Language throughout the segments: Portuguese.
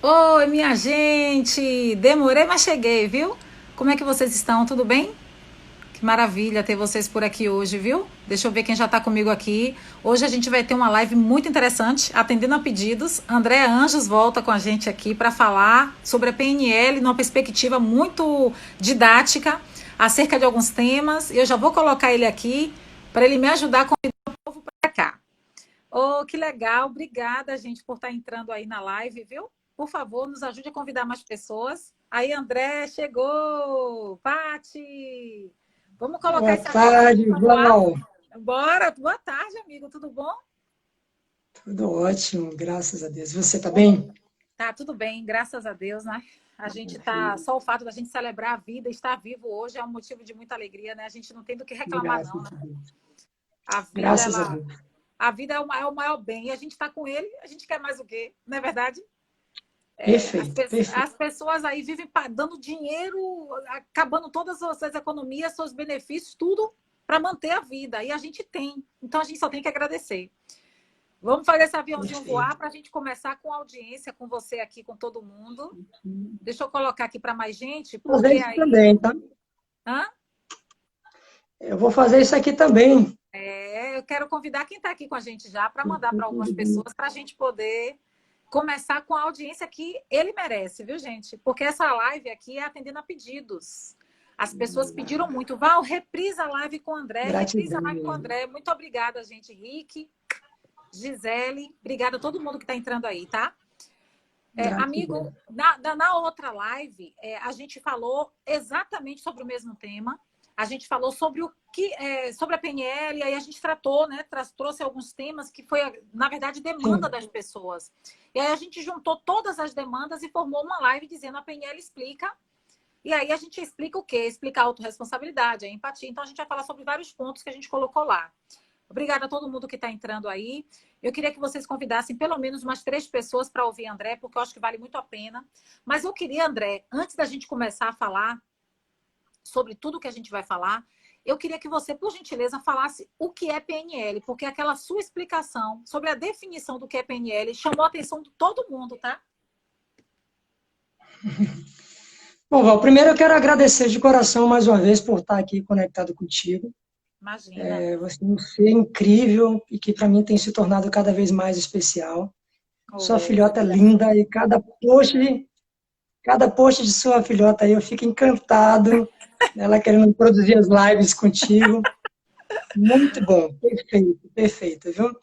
Oi, minha gente! Demorei, mas cheguei, viu? Como é que vocês estão? Tudo bem? Que maravilha ter vocês por aqui hoje, viu? Deixa eu ver quem já está comigo aqui. Hoje a gente vai ter uma live muito interessante, atendendo a pedidos. Andréa Anjos volta com a gente aqui para falar sobre a PNL numa perspectiva muito didática, acerca de alguns temas. Eu já vou colocar ele aqui para ele me ajudar a convidar o povo para cá. Oh, que legal. Obrigada, gente, por estar entrando aí na live, viu? Por favor, nos ajude a convidar mais pessoas. Aí, André, chegou! Pati! Vamos colocar Boa esse avião aqui tarde, para voar? Val. Bora! Boa tarde, amigo. Tudo bom? Tudo ótimo, graças a Deus. Você tá Oh, bem? tá tudo bem, graças a Deus, né? A gente tá. Perfeito. Só o fato da gente celebrar a vida, estar vivo hoje é um motivo de muita alegria, né? A gente não tem do que reclamar, não, né? Graças a Deus. A vida, Graças a ela. Deus. A vida é o maior bem e a gente está com ele, a gente quer mais o quê? Não é verdade? Perfeito, perfeito. As pessoas aí vivem dando dinheiro, acabando todas as suas economias, seus benefícios, tudo para manter a vida. E a gente tem. Então a gente só tem que agradecer. Vamos fazer esse aviãozinho voar Perfeito. para a gente começar com a audiência, com você aqui, com todo mundo. Deixa eu colocar aqui para mais gente, Vou fazer porque isso aí. também, tá? Hã? Eu vou fazer isso aqui também. Eu quero convidar quem está aqui com a gente já para mandar para algumas pessoas para a gente poder começar com a audiência que ele merece, viu, gente? Porque essa live aqui é atendendo a pedidos. As pessoas pediram muito. Val, reprisa a live com o André, reprisa a live com o Gratidão. André. Muito obrigada, gente. Rick, Gisele, obrigada a todo mundo que está entrando aí, tá? Amigo, Gratidão. na outra live, a gente falou exatamente sobre o mesmo tema. A gente falou sobre sobre a PNL, aí a gente tratou, né? Trouxe alguns temas que foi, na verdade, demanda Sim, das pessoas. E aí a gente juntou todas as demandas e formou uma live dizendo a PNL explica. E aí a gente explica o quê? Explica a autorresponsabilidade, a empatia. Então a gente vai falar sobre vários pontos que a gente colocou lá. Obrigada a todo mundo que está entrando aí. Eu queria que vocês convidassem pelo menos umas 3 pessoas para ouvir André, porque eu acho que vale muito a pena. Mas eu queria, André, antes da gente começar a falar sobre tudo que a gente vai falar, eu queria que você, por gentileza, falasse o que é PNL, porque aquela sua explicação sobre a definição do que é PNL chamou a atenção de todo mundo, tá? Bom, Val, primeiro eu quero agradecer de coração mais uma vez por estar aqui conectado contigo. Imagina. Você é um ser incrível e que para mim tem se tornado cada vez mais especial. Sua Oh, filhota é linda e cada post de sua filhota aí eu fico encantado, ela querendo produzir as lives contigo. Muito bom, perfeito, perfeito, viu?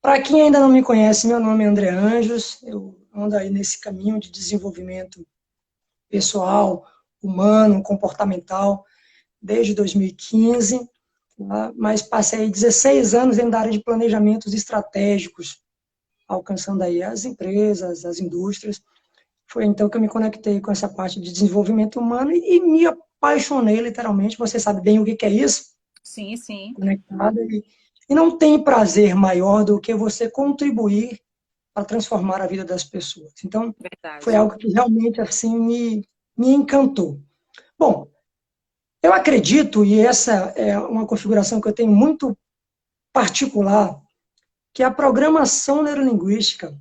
Para quem ainda não me conhece, meu nome é André Anjos, eu ando aí nesse caminho de desenvolvimento pessoal, humano, comportamental, desde 2015, tá? Mas passei 16 anos dentro da área de planejamentos estratégicos, alcançando aí as empresas, as indústrias. Foi então que eu me conectei com essa parte de desenvolvimento humano e me apaixonei, literalmente. Você sabe bem o que é isso, sim, sim, conectado. E não tem prazer maior do que você contribuir para transformar a vida das pessoas. Então, foi verdade. algo que realmente assim me encantou. Bom, eu acredito, e essa é uma configuração que eu tenho muito particular, que a programação neurolinguística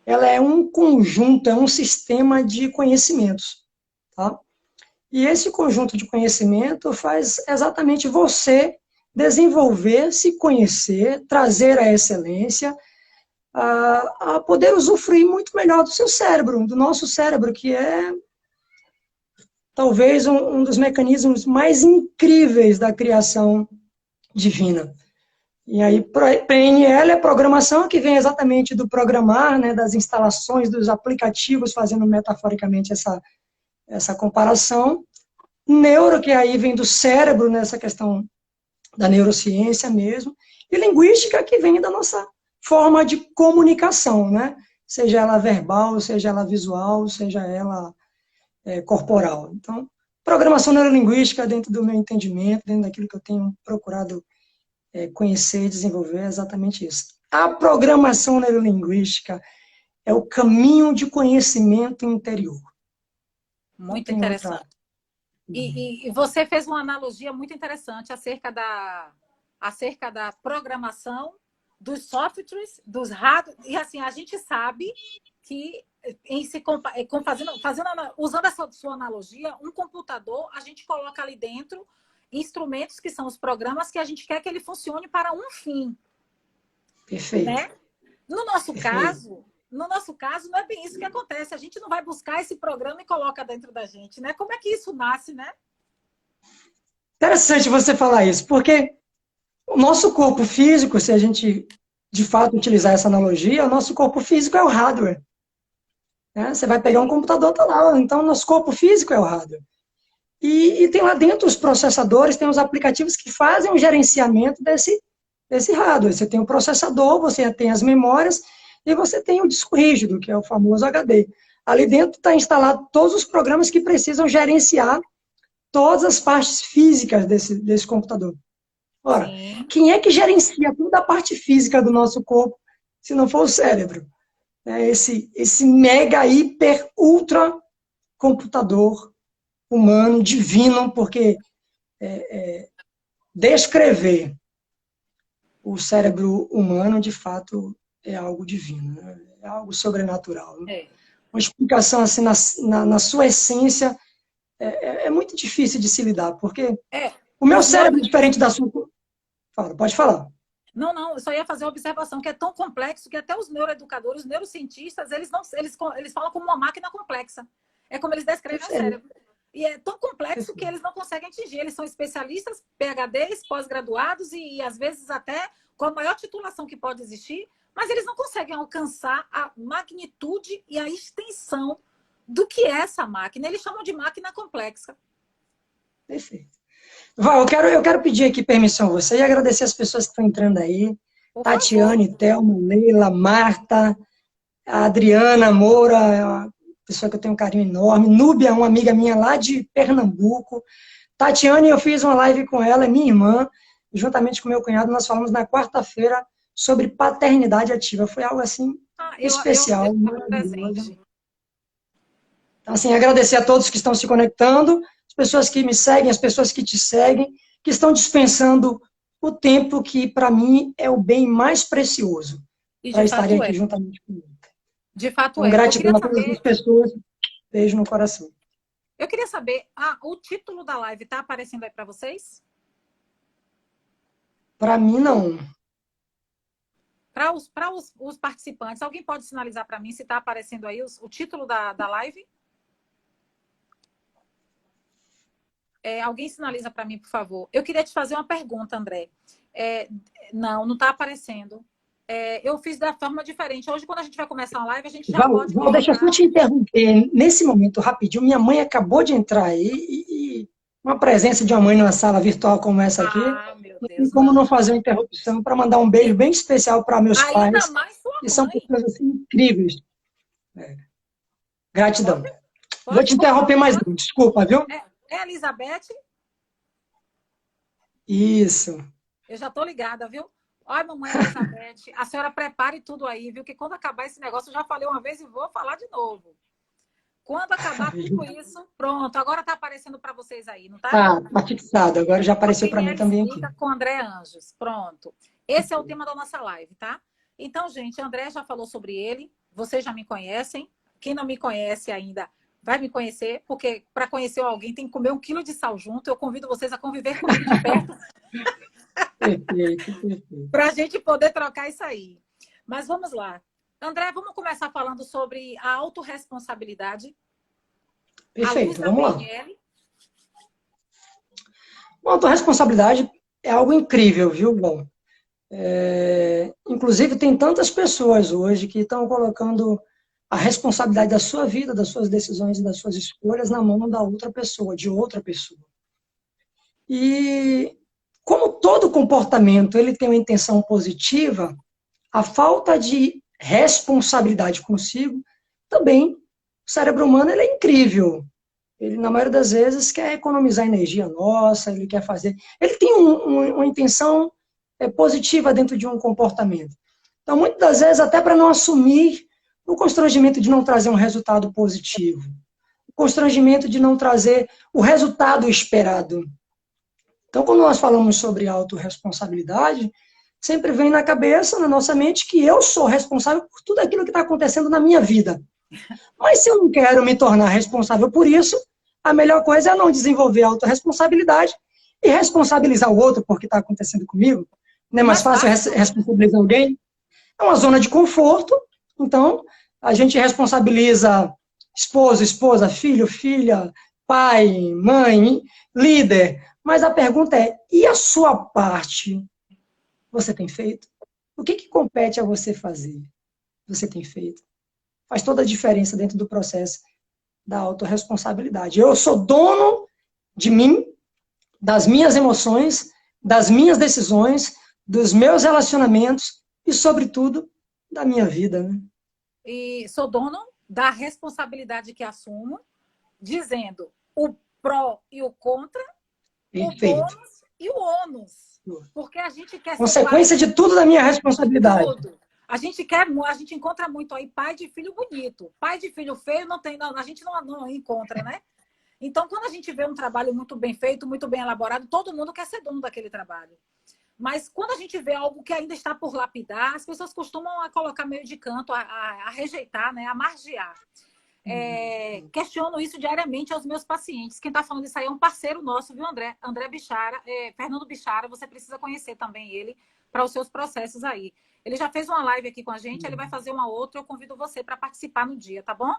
ela é um conjunto, é um sistema de conhecimentos, tá? E esse conjunto de conhecimento faz exatamente você desenvolver, se conhecer, trazer a excelência, a poder usufruir muito melhor do seu cérebro, do nosso cérebro, que é talvez um dos mecanismos mais incríveis da criação divina. E aí, PNL é programação, que vem exatamente do programar, né, das instalações dos aplicativos, fazendo metaforicamente essa comparação. Neuro, que aí vem do cérebro, nessa questão da neurociência mesmo, e linguística, que vem da nossa forma de comunicação, né? Seja ela verbal, seja ela visual, seja ela corporal. Então, programação neurolinguística, dentro do meu entendimento, dentro daquilo que eu tenho procurado conhecer e desenvolver, é exatamente isso. A programação neurolinguística é o caminho de conhecimento interior. Não Muito tem outra. interessante. E você fez uma analogia muito interessante acerca da programação dos softwares, dos hardware. E assim, a gente sabe que usando essa sua analogia, um computador, a gente coloca ali dentro instrumentos que são os programas que a gente quer que ele funcione para um fim. Perfeito. Né? No nosso caso, não é bem isso que acontece. A gente não vai buscar esse programa e coloca dentro da gente, né? Como é que isso nasce, né? Interessante você falar isso, porque o nosso corpo físico, se a gente de fato utilizar essa analogia, o nosso corpo físico é o hardware. Né? Você vai pegar um computador, tá lá, então o nosso corpo físico é o hardware. E tem lá dentro os processadores, tem os aplicativos que fazem o gerenciamento desse hardware. Você tem o processador, você tem as memórias e você tem o disco rígido, que é o famoso HD. Ali dentro está instalado todos os programas que precisam gerenciar todas as partes físicas desse computador. Ora, Sim. quem é que gerencia toda a parte física do nosso corpo, se não for o cérebro? Esse mega, hiper, ultra computador humano, divino, porque descrever o cérebro humano, de fato, é algo divino, né? É algo sobrenatural. Né? Uma explicação assim, na sua essência, é muito difícil de se lidar, porque o meu cérebro é diferente da sua... Fala, pode falar. Não, eu só ia fazer uma observação que é tão complexo que até os neuroeducadores, os neurocientistas, eles falam como uma máquina complexa. É como eles descrevem o cérebro. E é tão complexo que eles não conseguem atingir. Eles são especialistas, PhDs, pós-graduados e às vezes até com a maior titulação que pode existir, mas eles não conseguem alcançar a magnitude e a extensão do que é essa máquina. Eles chamam de máquina complexa. Perfeito. Val, eu quero pedir aqui permissão a você e agradecer as pessoas que estão entrando aí. Tatiane, Thelma, Leila, Marta, a Adriana Moura, é uma pessoa que eu tenho um carinho enorme. Núbia, uma amiga minha lá de Pernambuco. Tatiane, eu fiz uma live com ela, é minha irmã, juntamente com meu cunhado, nós falamos na quarta-feira sobre paternidade ativa. Foi algo assim especial, maravilhoso. Então, assim, agradecer a todos que estão se conectando, as pessoas que me seguem, as pessoas que te seguem, que estão dispensando o tempo que, para mim, é o bem mais precioso para estarem aqui juntamente comigo. De fato então, gratidão a todas as pessoas. Beijo no coração. Eu queria saber, o título da live está aparecendo aí para vocês? Para mim, não. Para os participantes, alguém pode sinalizar para mim se está aparecendo aí o título da live? Alguém sinaliza para mim, por favor. Eu queria te fazer uma pergunta, André. Não está aparecendo. Eu fiz da forma diferente. Hoje, quando a gente vai começar uma live, a gente já pode... Val, deixa eu só te interromper. Nesse momento, rapidinho, minha mãe acabou de entrar aí e uma presença de uma mãe numa sala virtual como essa aqui, meu Deus, não tem como não fazer uma interrupção para mandar um beijo bem especial para meus pais, que são pessoas assim, incríveis. Gratidão. Vou te interromper mais não, desculpa, viu? É a Elizabeth? Isso. Eu já tô ligada, viu? Olha, mamãe Elizabeth, a senhora prepare tudo aí, viu? Que quando acabar esse negócio, eu já falei uma vez e vou falar de novo. Quando acabar tudo isso, pronto. Agora tá aparecendo para vocês aí, não tá? Tá fixado. Agora já apareceu para mim também aqui. Com André Anjos. Pronto. Esse é o tema da nossa live, tá? Então, gente, André já falou sobre ele. Vocês já me conhecem. Quem não me conhece ainda vai me conhecer, porque para conhecer alguém tem que comer 1 quilo de sal junto. Eu convido vocês a conviver comigo de perto. Perfeito. Para a gente poder trocar isso aí. Mas vamos lá. André, vamos começar falando sobre a autorresponsabilidade. Perfeito, vamos lá. A autorresponsabilidade é algo incrível, viu? Bom, inclusive tem tantas pessoas hoje que estão colocando a responsabilidade da sua vida, das suas decisões e das suas escolhas na mão da outra pessoa, de outra pessoa. E como todo comportamento ele tem uma intenção positiva, a falta de responsabilidade consigo, também o cérebro humano ele é incrível. Ele, na maioria das vezes, quer economizar energia nossa, ele quer fazer... Ele tem uma intenção positiva dentro de um comportamento. Então, muitas das vezes, até para não assumir o constrangimento de não trazer um resultado positivo, o constrangimento de não trazer o resultado esperado. Então, quando nós falamos sobre autorresponsabilidade, sempre vem na cabeça, na nossa mente, que eu sou responsável por tudo aquilo que está acontecendo na minha vida. Mas se eu não quero me tornar responsável por isso, a melhor coisa é não desenvolver autorresponsabilidade e responsabilizar o outro por que está acontecendo comigo. Não é mais Mais fácil fácil. responsabilizar alguém? É uma zona de conforto, então a gente responsabiliza esposo, esposa, filho, filha, pai, mãe, líder. Mas a pergunta é, e a sua parte? Você tem feito? O que compete a você fazer? Você tem feito? Faz toda a diferença dentro do processo da autorresponsabilidade. Eu sou dono de mim, das minhas emoções, das minhas decisões, dos meus relacionamentos e, sobretudo, da minha vida, né? E sou dono da responsabilidade que assumo, dizendo o pró e o contra, o Perfeito. bônus e o ônus. Porque a gente quer ser pai Consequência de tudo da minha responsabilidade. tudo. A gente encontra muito aí pai de filho bonito. Pai de filho feio não tem, não, a gente não encontra, né? Então, quando a gente vê um trabalho muito bem feito, muito bem elaborado, todo mundo quer ser dono daquele trabalho. Mas quando a gente vê algo que ainda está por lapidar, as pessoas costumam a colocar meio de canto, a rejeitar, né? A margear. Questiono isso diariamente aos meus pacientes. Quem está falando isso aí é um parceiro nosso, viu, André? André Bichara, Fernando Bichara, você precisa conhecer também ele para os seus processos aí. Ele já fez uma live aqui com a gente, ele vai fazer uma outra, eu convido você para participar no dia, tá bom?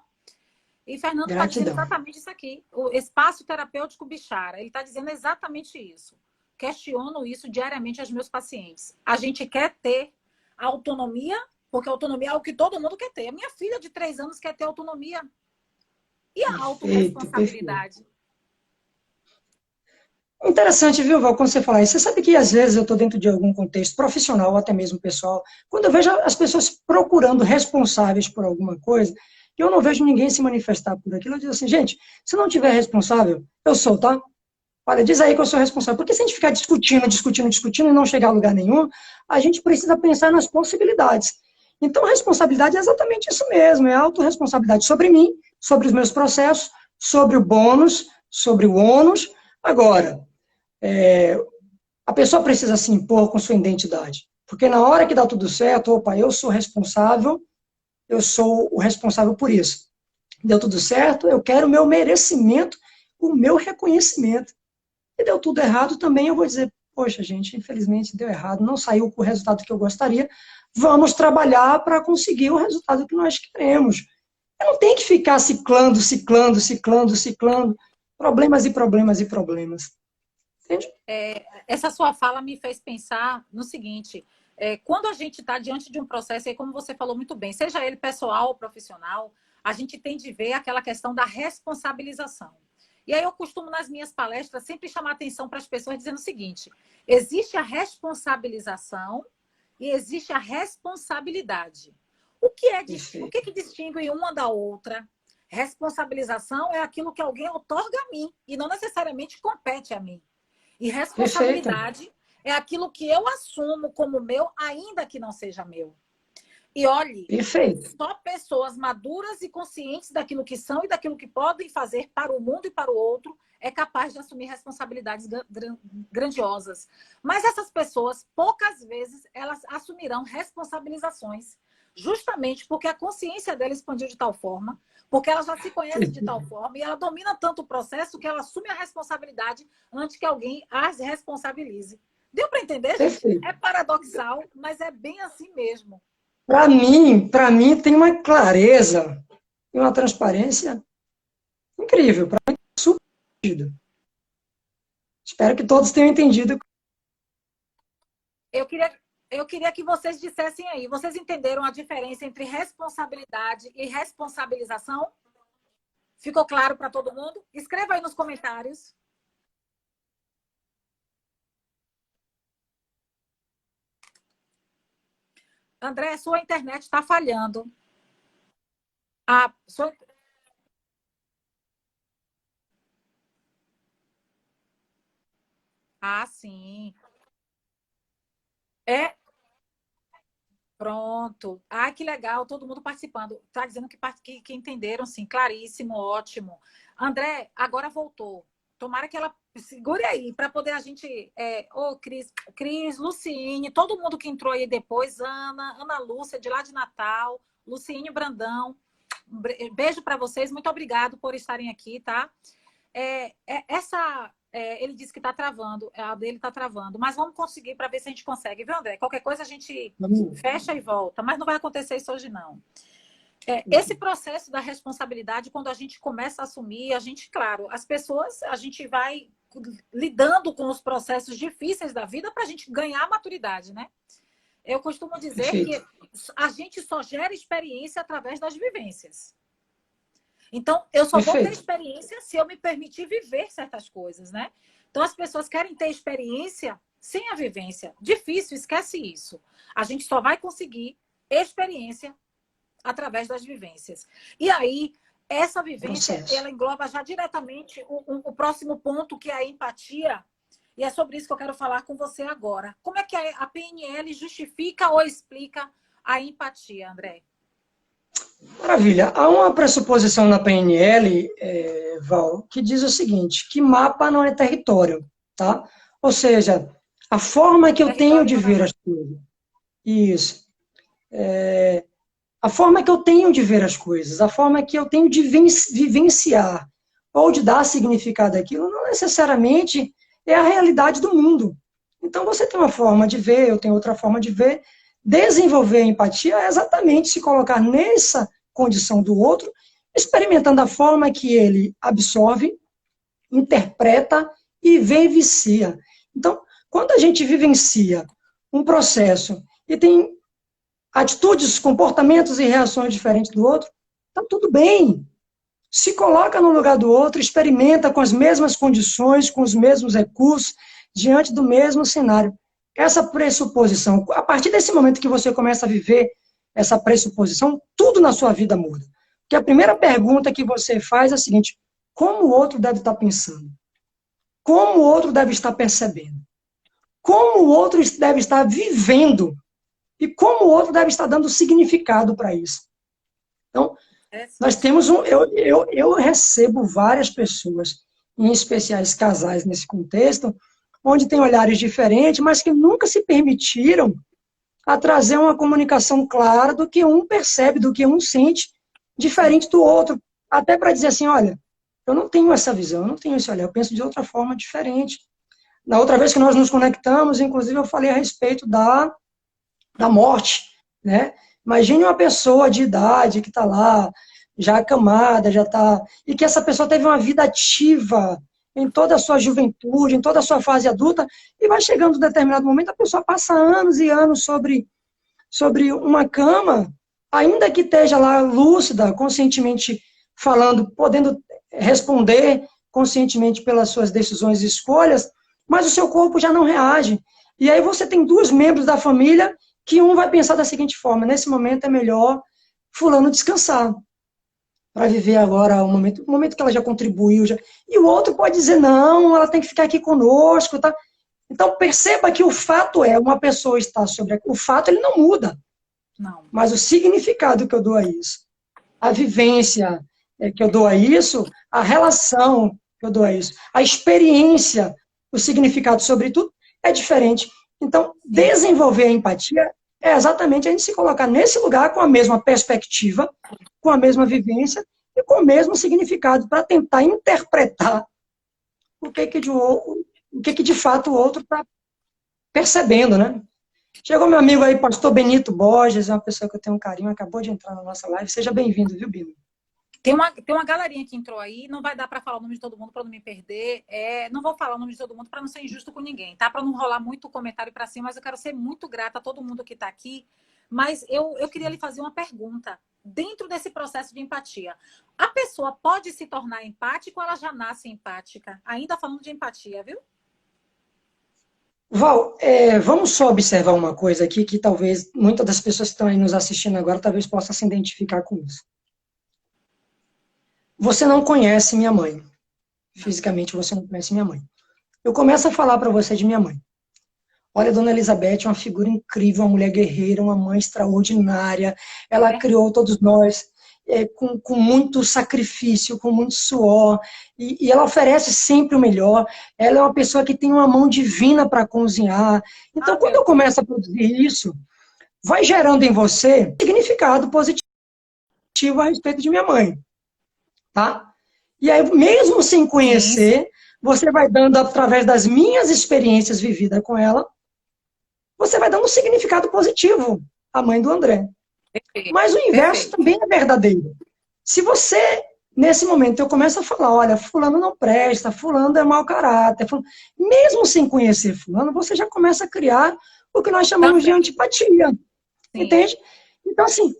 E Fernando está dizendo Gratidão. exatamente isso aqui, o espaço terapêutico Bichara. Ele está dizendo exatamente isso. Questiono isso diariamente aos meus pacientes. A gente quer ter autonomia, porque autonomia é o que todo mundo quer ter. A minha filha de 3 anos quer ter autonomia. E a Perfeito, perfeito. autorresponsabilidade? Interessante, viu, Val, quando você fala isso. Você sabe que às vezes eu estou dentro de algum contexto profissional ou até mesmo pessoal, quando eu vejo as pessoas procurando responsáveis por alguma coisa, e eu não vejo ninguém se manifestar por aquilo, eu digo assim, gente, se não tiver responsável, eu sou, tá? Olha, diz aí que eu sou responsável. Porque se a gente ficar discutindo, discutindo, discutindo e não chegar a lugar nenhum, a gente precisa pensar nas possibilidades. Então, a responsabilidade é exatamente isso mesmo, é a autorresponsabilidade sobre mim, sobre os meus processos, sobre o bônus, sobre o ônus. Agora, a pessoa precisa se impor com sua identidade. Porque na hora que dá tudo certo, opa, eu sou responsável, eu sou o responsável por isso. Deu tudo certo, eu quero o meu merecimento, o meu reconhecimento. E deu tudo errado também, eu vou dizer, poxa, gente, infelizmente deu errado, não saiu com o resultado que eu gostaria, vamos trabalhar para conseguir o resultado que nós queremos. Eu não tem que ficar ciclando, ciclando, ciclando, ciclando, problemas e problemas e problemas. Entende? Essa sua fala me fez pensar no seguinte: quando a gente está diante de um processo, e como você falou muito bem, seja ele pessoal ou profissional, a gente tem de ver aquela questão da responsabilização. E aí eu costumo, nas minhas palestras, sempre chamar atenção para as pessoas dizendo o seguinte: existe a responsabilização e existe a responsabilidade. O Perfeito. que distingue uma da outra? Responsabilização é aquilo que alguém otorga a mim e não necessariamente compete a mim. E Perfeito. responsabilidade é aquilo que eu assumo como meu, ainda que não seja meu. E olhe, Perfeito. só pessoas maduras e conscientes daquilo que são e daquilo que podem fazer para o mundo e para o outro é capaz de assumir responsabilidades grandiosas. Mas essas pessoas, poucas vezes, elas assumirão responsabilizações, justamente porque a consciência dela expandiu de tal forma, porque ela já se conhece de tal forma e ela domina tanto o processo que ela assume a responsabilidade antes que alguém as responsabilize. Deu para entender, gente? Perfeito. É paradoxal, mas é bem assim mesmo. Para mim tem uma clareza e uma transparência incrível. Para mim, super entendido. Espero que todos tenham entendido. Eu queria, eu queria que vocês dissessem aí. Vocês entenderam a diferença entre responsabilidade e responsabilização? Ficou claro para todo mundo? Escreva aí nos comentários. André, sua internet está falhando. Ah, sua... ah, sim. É, pronto. Ah, que legal, todo mundo participando. Está dizendo que entenderam, sim. Claríssimo, ótimo. André, agora voltou. Tomara que ela segure aí, para poder a gente. Cris, Luciene, todo mundo que entrou aí depois, Ana Lúcia, de lá de Natal, Luciene Brandão. Beijo para vocês, muito obrigado por estarem aqui, tá? Ele disse que está travando, a dele está travando, mas vamos conseguir para ver se a gente consegue, viu, André? Qualquer coisa a gente fecha e volta, mas não vai acontecer isso hoje, não. Esse processo da responsabilidade, quando a gente começa a assumir, claro, as pessoas, a gente vai lidando com os processos difíceis da vida para a gente ganhar maturidade, né? Eu costumo dizer que a gente só gera experiência através das vivências. Então, eu só vou ter experiência se eu me permitir viver certas coisas, né? Então, as pessoas querem ter experiência sem a vivência. Difícil, esquece isso. A gente só vai conseguir experiência através das vivências. E aí, essa vivência, ela engloba já diretamente o próximo ponto, que é a empatia. E é sobre isso que eu quero falar com você agora. Como é que a PNL justifica ou explica a empatia, André? Maravilha. Há uma pressuposição na PNL, Val, que diz o seguinte, que mapa não é território, tá? Ou seja, a forma que eu tenho de ver as coisas. Isso. A forma que eu tenho de ver as coisas, a forma que eu tenho de vivenciar ou de dar significado àquilo, não necessariamente é a realidade do mundo. Então, você tem uma forma de ver, eu tenho outra forma de ver. Desenvolver a empatia é exatamente se colocar nessa condição do outro, experimentando a forma que ele absorve, interpreta e vivencia. Então, quando a gente vivencia um processo e tem atitudes, comportamentos e reações diferentes do outro, está tudo bem. Se coloca no lugar do outro, experimenta com as mesmas condições, com os mesmos recursos, diante do mesmo cenário. Essa pressuposição, a partir desse momento que você começa a viver essa pressuposição, tudo na sua vida muda. Porque a primeira pergunta que você faz é a seguinte: como o outro deve estar pensando? Como o outro deve estar percebendo? Como o outro deve estar vivendo? E como o outro deve estar dando significado para isso? Então, nós temos eu recebo várias pessoas, em especiais casais nesse contexto, onde tem olhares diferentes, mas que nunca se permitiram a trazer uma comunicação clara do que um percebe, do que um sente, diferente do outro. Até para dizer assim, olha, eu não tenho essa visão, eu não tenho esse olhar, eu penso de outra forma diferente. Na outra vez que nós nos conectamos, inclusive eu falei a respeito da morte, né? Imagine uma pessoa de idade que está lá, já acamada, já está... E que essa pessoa teve uma vida ativa em toda a sua juventude, em toda a sua fase adulta, e vai chegando um determinado momento, a pessoa passa anos e anos sobre uma cama, ainda que esteja lá lúcida, conscientemente falando, podendo responder conscientemente pelas suas decisões e escolhas, mas o seu corpo já não reage. E aí você tem dois membros da família que um vai pensar da seguinte forma: nesse momento é melhor fulano descansar, para viver agora o momento que ela já contribuiu. E o outro pode dizer, não, ela tem que ficar aqui conosco. Tá? Então, perceba que o fato uma pessoa está sobre... O fato, ele não muda. Não. Mas o significado que eu dou a isso, a vivência que eu dou a isso, a relação que eu dou a isso, a experiência, o significado, sobretudo, é diferente. Então, desenvolver a empatia é exatamente a gente se colocar nesse lugar com a mesma perspectiva, com a mesma vivência e com o mesmo significado, para tentar interpretar o que de fato o outro está percebendo, né? Chegou meu amigo aí, pastor Benito Borges, é uma pessoa que eu tenho um carinho, acabou de entrar na nossa live. Seja bem-vindo, viu, Bino? Tem uma galerinha que entrou aí, não vai dar para falar o nome de todo mundo para não me perder. Não vou falar o nome de todo mundo para não ser injusto com ninguém, tá? Para não rolar muito comentário para cima, mas eu quero ser muito grata a todo mundo que está aqui. Mas eu queria lhe fazer uma pergunta. Dentro desse processo de empatia, a pessoa pode se tornar empática ou ela já nasce empática? Ainda falando de empatia, viu? Val, vamos só observar uma coisa aqui que talvez muitas das pessoas que estão aí nos assistindo agora talvez possam se identificar com isso. Você não conhece minha mãe. Fisicamente você não conhece minha mãe. Eu começo a falar para você de minha mãe. Olha, Dona Elizabeth é uma figura incrível, uma mulher guerreira, uma mãe extraordinária. Ela criou todos nós com muito sacrifício, com muito suor. E ela oferece sempre o melhor. Ela é uma pessoa que tem uma mão divina para cozinhar. Então, quando eu começo a produzir isso, vai gerando em você significado positivo. positivo a respeito de minha mãe, tá? E aí, mesmo sem conhecer, você vai dando, através das minhas experiências vividas com ela, você vai dando um significado positivo à mãe do André. Perfeito. Mas o inverso Perfeito. também é verdadeiro. Se você, nesse momento, eu começo a falar, olha, fulano não presta, fulano é mau caráter, fulano... mesmo sem conhecer fulano, você já começa a criar o que nós chamamos de Também. antipatia. Sim. Entende? Então, assim,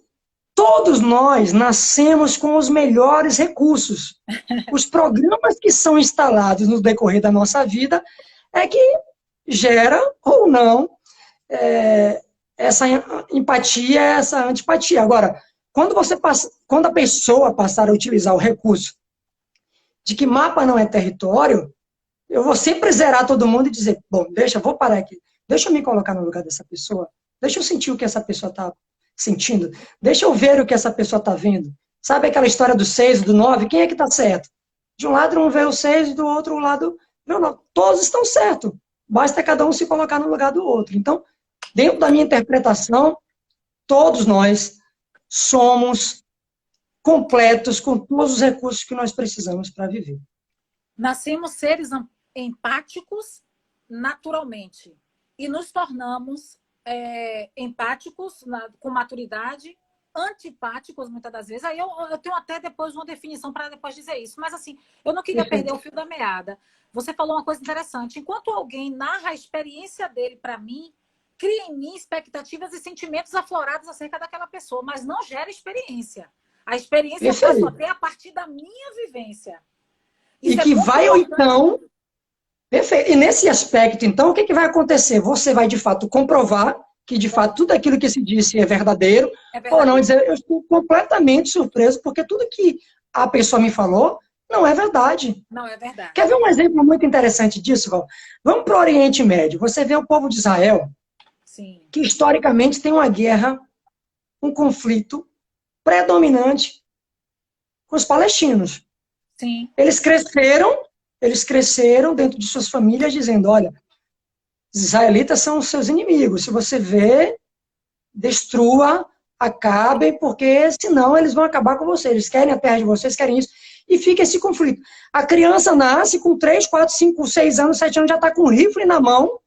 todos nós nascemos com os melhores recursos. Os programas que são instalados no decorrer da nossa vida é que gera ou não essa empatia, essa antipatia. Agora, quando a pessoa passar a utilizar o recurso de que mapa não é território, eu vou sempre zerar todo mundo e dizer, bom, vou parar aqui, deixa eu me colocar no lugar dessa pessoa, deixa eu sentir o que essa pessoa está sentindo, deixa eu ver o que essa pessoa está vendo. Sabe aquela história do 6 e do 9? Quem é que está certo? De um lado um vê o 6 e do outro lado vê o 9. Todos estão certos. Basta cada um se colocar no lugar do outro. Então, dentro da minha interpretação, todos nós somos completos com todos os recursos que nós precisamos para viver. Nascemos seres empáticos naturalmente e nos tornamos empáticos com maturidade, antipáticos muitas das vezes. Aí eu tenho até depois uma definição para depois dizer isso. Mas assim, eu não queria perder o fio da meada. Você falou uma coisa interessante. Enquanto alguém narra a experiência dele para mim, cria em mim expectativas e sentimentos aflorados acerca daquela pessoa, mas não gera experiência. A experiência eu passo a ter a partir da minha vivência. Isso e que vai, ou então... Perfeito. E nesse aspecto, então, o que vai acontecer? Você vai, de fato, comprovar que, de fato, tudo aquilo que se disse é verdadeiro, ou não dizer, eu estou completamente surpreso, porque tudo que a pessoa me falou não é verdade. Não é verdade. Quer ver um exemplo muito interessante disso, Val? Vamos para o Oriente Médio. Você vê o povo de Israel, sim, que historicamente tem uma guerra, um conflito predominante com os palestinos. Sim. Eles cresceram dentro de suas famílias dizendo, olha, os israelitas são os seus inimigos. Se você vê, destrua, acabem, porque senão eles vão acabar com você. Eles querem a terra de vocês, querem isso. E fica esse conflito. A criança nasce com 3, 4, 5, 6 anos, 7 anos, já está com um rifle na mão.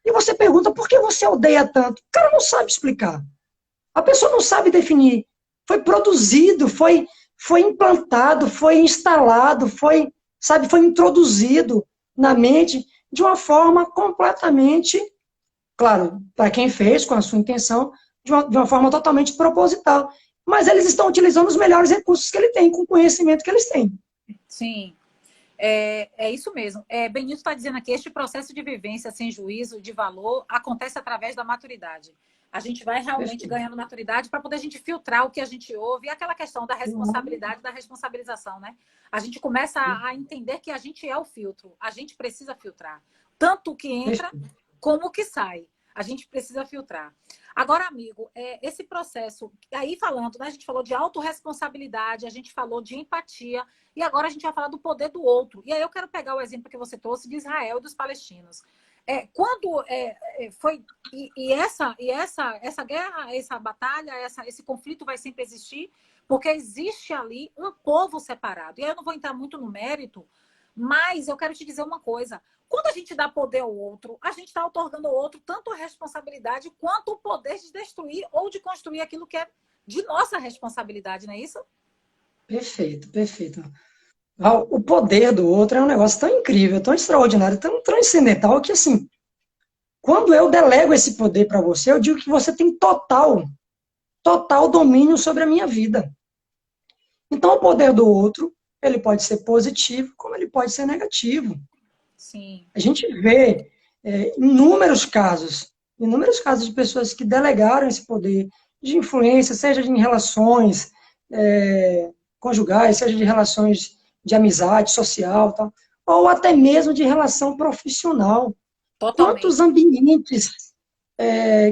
E você pergunta, por que você odeia tanto? O cara não sabe explicar. A pessoa não sabe definir. Foi produzido, foi implantado, foi instalado, foi introduzido na mente de uma forma completamente, claro, para quem fez, com a sua intenção, de uma forma totalmente proposital. Mas eles estão utilizando os melhores recursos que ele tem, com o conhecimento que eles têm. Sim, é isso mesmo. Benito está dizendo aqui, este processo de vivência sem juízo de valor acontece através da maturidade. A gente vai realmente ganhando maturidade para poder a gente filtrar o que a gente ouve. E aquela questão da responsabilidade, da responsabilização, né? A gente começa a entender que a gente é o filtro. A gente precisa filtrar. Tanto o que entra, como o que sai. A gente precisa filtrar. Agora, amigo, esse processo... Aí falando, né? A gente falou de autorresponsabilidade, a gente falou de empatia. E agora a gente vai falar do poder do outro. E aí eu quero pegar o exemplo que você trouxe de Israel e dos palestinos. Quando foi... E essa guerra, essa batalha, esse conflito vai sempre existir, porque existe ali um povo separado. E aí eu não vou entrar muito no mérito, mas eu quero te dizer uma coisa. Quando a gente dá poder ao outro, a gente está otorgando ao outro tanto a responsabilidade quanto o poder de destruir ou de construir aquilo que é de nossa responsabilidade, não é isso? Perfeito, perfeito. O poder do outro é um negócio tão incrível, tão extraordinário, tão transcendental, que assim, quando eu delego esse poder para você, eu digo que você tem total domínio sobre a minha vida. Então, o poder do outro, ele pode ser positivo, como ele pode ser negativo. Sim. A gente vê inúmeros casos de pessoas que delegaram esse poder de influência, seja em relações conjugais, seja de relações de amizade social, tal, ou até mesmo de relação profissional. Totalmente. Quantos ambientes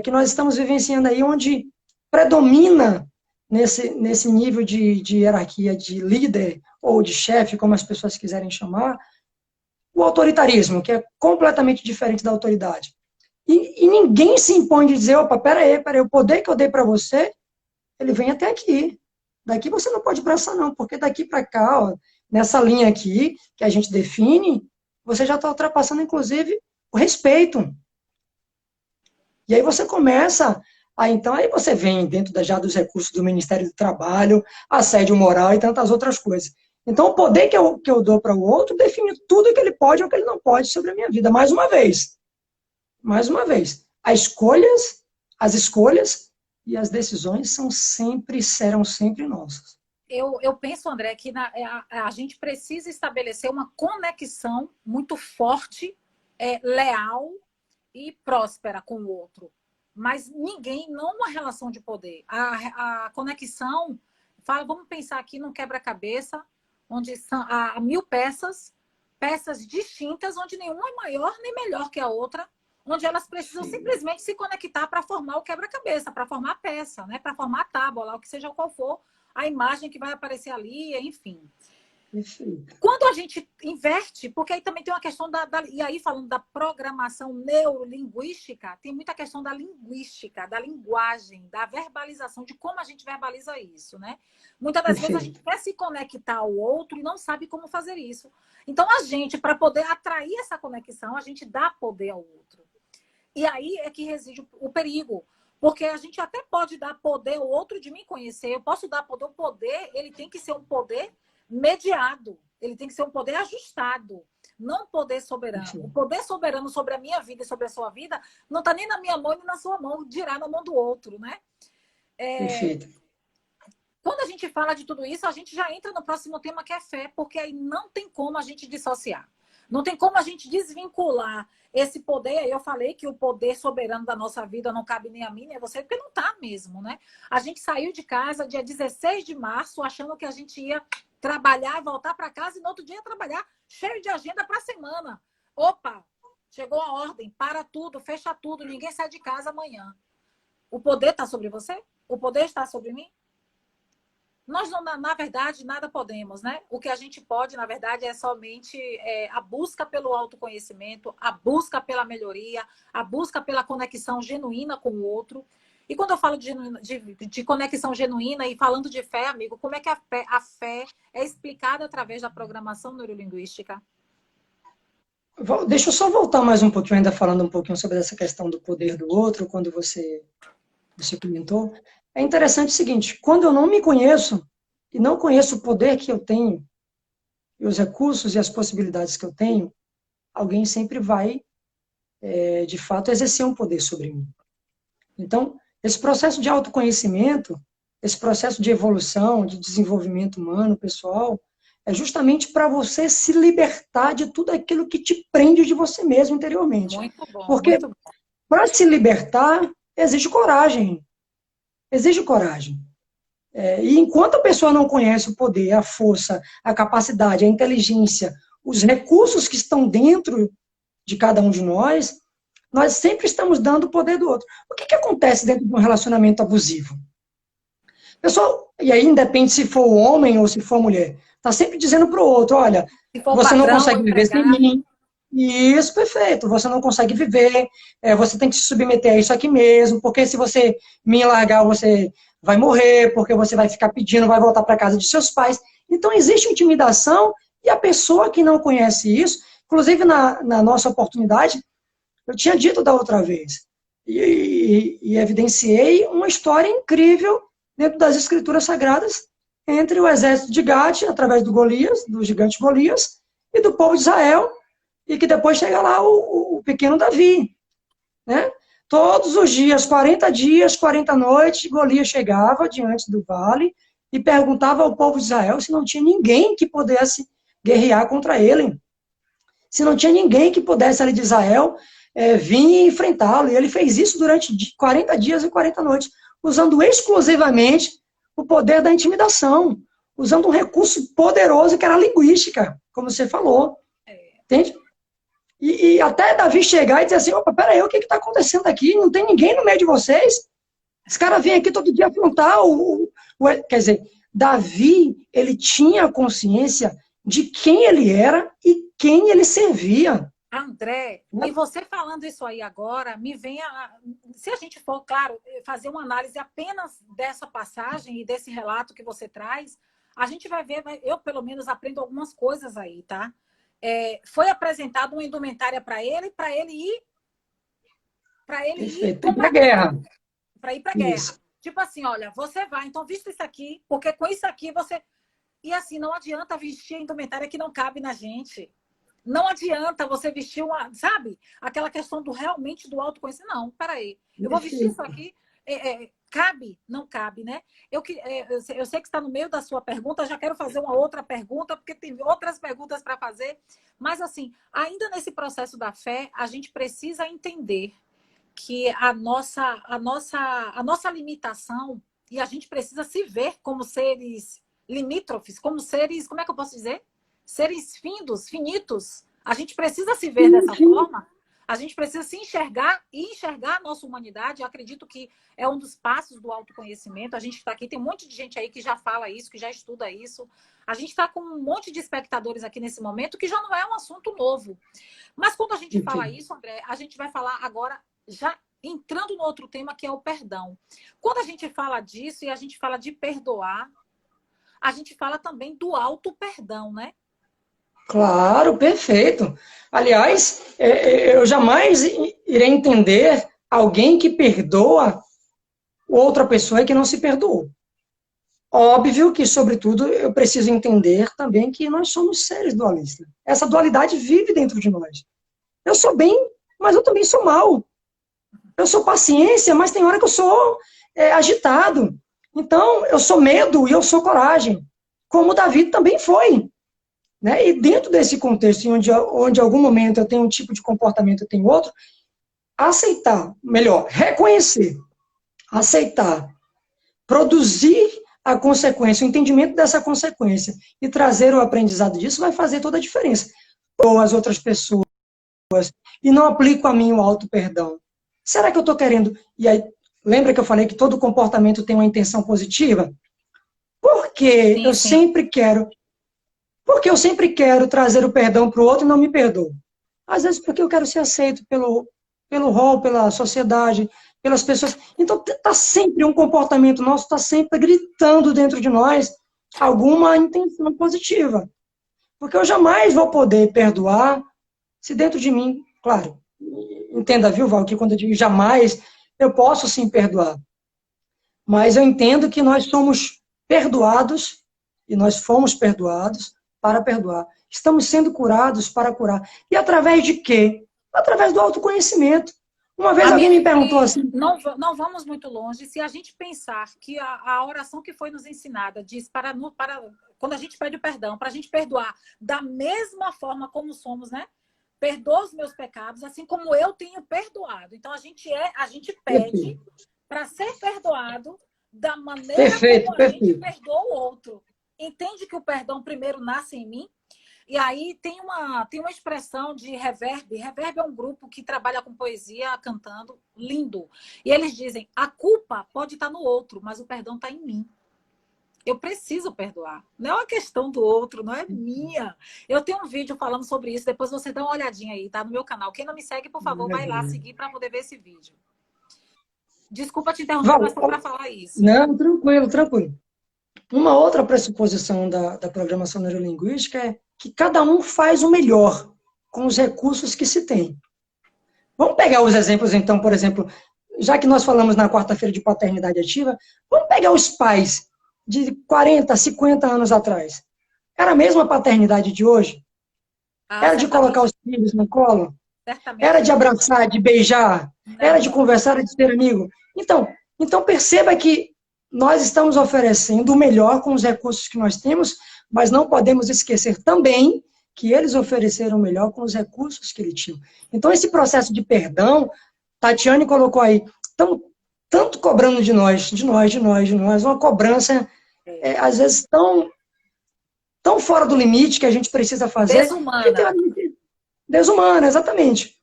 que nós estamos vivenciando aí onde predomina nesse nível de hierarquia de líder ou de chefe, como as pessoas quiserem chamar, o autoritarismo, que é completamente diferente da autoridade. E ninguém se impõe de dizer, opa, peraí, o poder que eu dei para você, ele vem até aqui. daqui você não pode braçar não, porque daqui para cá, ó, nessa linha aqui, que a gente define, você já está ultrapassando, inclusive, o respeito. E aí você começa, aí você vem dentro já dos recursos do Ministério do Trabalho, assédio moral e tantas outras coisas. Então, o poder que eu dou para o outro define tudo que ele pode ou que ele não pode sobre a minha vida. Mais uma vez, as escolhas e as decisões serão sempre nossas. Eu penso, André, que a gente precisa estabelecer uma conexão muito forte, leal e próspera com o outro. Mas não uma relação de poder. A conexão, vamos pensar aqui num quebra-cabeça, onde há 1000 peças distintas, onde nenhuma é maior nem melhor que a outra, onde elas precisam simplesmente se conectar para formar o quebra-cabeça, para formar a peça, né? Para formar a tábua, lá, o que seja qual for a imagem que vai aparecer ali, enfim. Quando a gente inverte, porque aí também tem uma questão e aí falando da programação neurolinguística, tem muita questão da linguística, da linguagem, da verbalização, de como a gente verbaliza isso, né? Muitas das vezes a gente quer se conectar ao outro e não sabe como fazer isso. Então a gente, para poder atrair essa conexão, a gente dá poder ao outro. E aí é que reside o perigo. Porque a gente até pode dar poder ao outro de me conhecer, eu posso dar poder, o poder, ele tem que ser um poder mediado, ele tem que ser um poder ajustado, não um poder soberano. O poder soberano sobre a minha vida e sobre a sua vida não está nem na minha mão nem na sua mão, dirá na mão do outro, né? Perfeito. Quando a gente fala de tudo isso, a gente já entra no próximo tema, que é fé, porque aí não tem como a gente dissociar. Não tem como a gente desvincular esse poder. Aí eu falei que o poder soberano da nossa vida não cabe nem a mim, nem a você, porque não está mesmo, né? A gente saiu de casa dia 16 de março, achando que a gente ia trabalhar, voltar para casa, e no outro dia trabalhar cheio de agenda para a semana. Opa, chegou a ordem, para tudo, fecha tudo, ninguém sai de casa amanhã. O poder está sobre você? O poder está sobre mim? Nós, na verdade, nada podemos, né? O que a gente pode, na verdade, é somente a busca pelo autoconhecimento, a busca pela melhoria, a busca pela conexão genuína com o outro. E quando eu falo de conexão genuína e falando de fé, amigo, como é que a fé é explicada através da programação neurolinguística? Deixa eu só voltar mais um pouquinho, ainda falando um pouquinho sobre essa questão do poder do outro, quando você comentou. É interessante o seguinte, quando eu não me conheço, e não conheço o poder que eu tenho, e os recursos e as possibilidades que eu tenho, alguém sempre vai, de fato, exercer um poder sobre mim. Então, esse processo de autoconhecimento, esse processo de evolução, de desenvolvimento humano, pessoal, é justamente para você se libertar de tudo aquilo que te prende de você mesmo interiormente. Muito bom. Porque para se libertar, exige coragem. Exige coragem. E enquanto a pessoa não conhece o poder, a força, a capacidade, a inteligência, os recursos que estão dentro de cada um de nós sempre estamos dando o poder do outro. O que acontece dentro de um relacionamento abusivo? Pessoal, e aí independe se for homem ou se for mulher, está sempre dizendo para o outro, olha, você não consegue viver sem mim. Isso, perfeito. Você não consegue viver, você tem que se submeter a isso aqui mesmo, porque se você me largar, você vai morrer, porque você vai ficar pedindo, vai voltar para casa de seus pais. Então, existe intimidação, e a pessoa que não conhece isso, inclusive na nossa oportunidade, eu tinha dito da outra vez, e evidenciei uma história incrível dentro das escrituras sagradas, entre o exército de Gade, através do gigante Golias, e do povo de Israel, e que depois chega lá o pequeno Davi, né? Todos os dias, 40 noites, Golias chegava diante do vale e perguntava ao povo de Israel se não tinha ninguém que pudesse guerrear contra ele. Se não tinha ninguém que pudesse, ali de Israel, vir enfrentá-lo. E ele fez isso durante 40 dias e 40 noites, usando exclusivamente o poder da intimidação, usando um recurso poderoso que era a linguística, como você falou. Entende? E até Davi chegar e dizer assim, opa, peraí, o que está acontecendo aqui? Não tem ninguém no meio de vocês? Esse cara vem aqui todo dia afrontar Quer dizer, Davi, ele tinha consciência de quem ele era e quem ele servia. André, e você falando isso aí agora, me vem se a gente for, claro, fazer uma análise apenas dessa passagem e desse relato que você traz, a gente vai ver, eu pelo menos aprendo algumas coisas aí, tá? Foi apresentada uma indumentária para ele ir Perfeito. Para a guerra. Para ir para a guerra. Tipo assim, olha, você vai, então vista isso aqui, porque com isso aqui você... E assim, não adianta vestir a indumentária que não cabe na gente. Não adianta você vestir uma, sabe? Aquela questão do realmente do autoconhecimento. Não, peraí. Eu vou vestir isso aqui. Cabe? Não cabe, né? Eu sei que está no meio da sua pergunta, já quero fazer uma outra pergunta, porque tem outras perguntas para fazer. Mas, assim, ainda nesse processo da fé, a gente precisa entender que a nossa limitação, e a gente precisa se ver como seres limítrofes, como seres, como é que eu posso dizer? Seres finitos. A gente precisa se ver dessa forma. A gente precisa se enxergar e enxergar a nossa humanidade. Eu acredito que é um dos passos do autoconhecimento. A gente está aqui, tem um monte de gente aí que já fala isso, que já estuda isso. A gente está com um monte de espectadores aqui nesse momento, que já não é um assunto novo. Mas quando a gente fala isso, André, a gente vai falar agora, já entrando no outro tema, que é o perdão. Quando a gente fala disso e a gente fala de perdoar, a gente fala também do auto-perdão, né? Claro, perfeito. Aliás, eu jamais irei entender alguém que perdoa outra pessoa e que não se perdoou. Óbvio que, sobretudo, eu preciso entender também que nós somos seres dualistas. Essa dualidade vive dentro de nós. Eu sou bem, mas eu também sou mal. Eu sou paciência, mas tem hora que eu sou agitado. Então, eu sou medo e eu sou coragem. Como Davi também foi. Né? E dentro desse contexto, onde em algum momento eu tenho um tipo de comportamento, eu tenho outro, aceitar, melhor, reconhecer, aceitar, produzir a consequência, o entendimento dessa consequência e trazer o aprendizado disso vai fazer toda a diferença. Ou as outras pessoas, e não aplico a mim o auto-perdão. Será que eu estou querendo... E aí, lembra que eu falei que todo comportamento tem uma intenção positiva? Porque eu sempre quero... Porque eu sempre quero trazer o perdão para o outro e não me perdoo. Às vezes porque eu quero ser aceito pelo rol, pela sociedade, pelas pessoas. Então está sempre um comportamento nosso, está sempre gritando dentro de nós alguma intenção positiva. Porque eu jamais vou poder perdoar se dentro de mim, claro, entenda, viu, Val, que quando eu digo jamais, eu posso sim perdoar. Mas eu entendo que nós somos perdoados, e nós fomos perdoados, para perdoar. Estamos sendo curados para curar. E através de quê? Através do autoconhecimento. Uma vez alguém me perguntou assim... Não vamos muito longe. Se a gente pensar que a oração que foi nos ensinada diz quando a gente pede o perdão, para a gente perdoar da mesma forma como somos, né? Perdoa os meus pecados, assim como eu tenho perdoado. Então, a gente pede para ser perdoado da maneira como a gente perdoa o outro. Entende que o perdão primeiro nasce em mim? E aí tem uma expressão de Reverb. Reverb é um grupo que trabalha com poesia, cantando, lindo. E eles dizem, a culpa pode estar no outro, mas o perdão está em mim. Eu preciso perdoar. Não é uma questão do outro, não é minha. Eu tenho um vídeo falando sobre isso, depois você dá uma olhadinha aí, tá? No meu canal. Quem não me segue, por favor, vai lá seguir para poder ver esse vídeo. Desculpa te interromper, mas só para falar isso. Não, tranquilo, tranquilo. Uma outra pressuposição da programação neurolinguística é que cada um faz o melhor com os recursos que se tem. Vamos pegar os exemplos, então, por exemplo, já que nós falamos na quarta-feira de paternidade ativa, vamos pegar os pais de 40, 50 anos atrás. Era a mesma paternidade de hoje? Era de colocar os filhos no colo? Era de abraçar, de beijar? Era de conversar, de ser amigo? Então perceba que nós estamos oferecendo o melhor com os recursos que nós temos, mas não podemos esquecer também que eles ofereceram o melhor com os recursos que eles tinham. Então, esse processo de perdão, Tatiane colocou aí, tanto cobrando de nós, uma cobrança, às vezes, tão fora do limite que a gente precisa fazer. Desumana. Desumana, exatamente.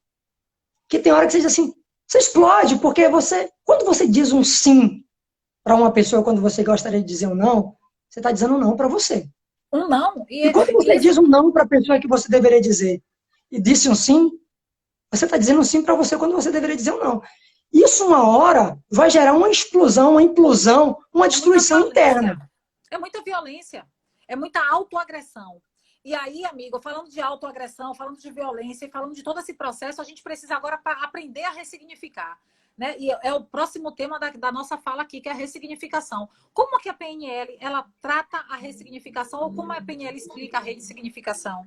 Que tem hora que você diz assim, você explode, porque quando você diz um sim para uma pessoa, quando você gostaria de dizer um não, você está dizendo um não para você. Um não. E quando você diz um não para a pessoa que você deveria dizer, e disse um sim, Você está dizendo sim para você quando você deveria dizer um não. Isso, uma hora, vai gerar uma explosão, uma implosão, uma É muita destruição violência. interna. É muita violência. É muita autoagressão. E aí, amigo, falando de autoagressão, falando de violência e falando de todo esse processo, a gente precisa agora aprender a ressignificar. Né? E é o próximo tema da nossa fala aqui, que é a ressignificação. Como que a PNL ela trata a ressignificação ou como a PNL explica a ressignificação?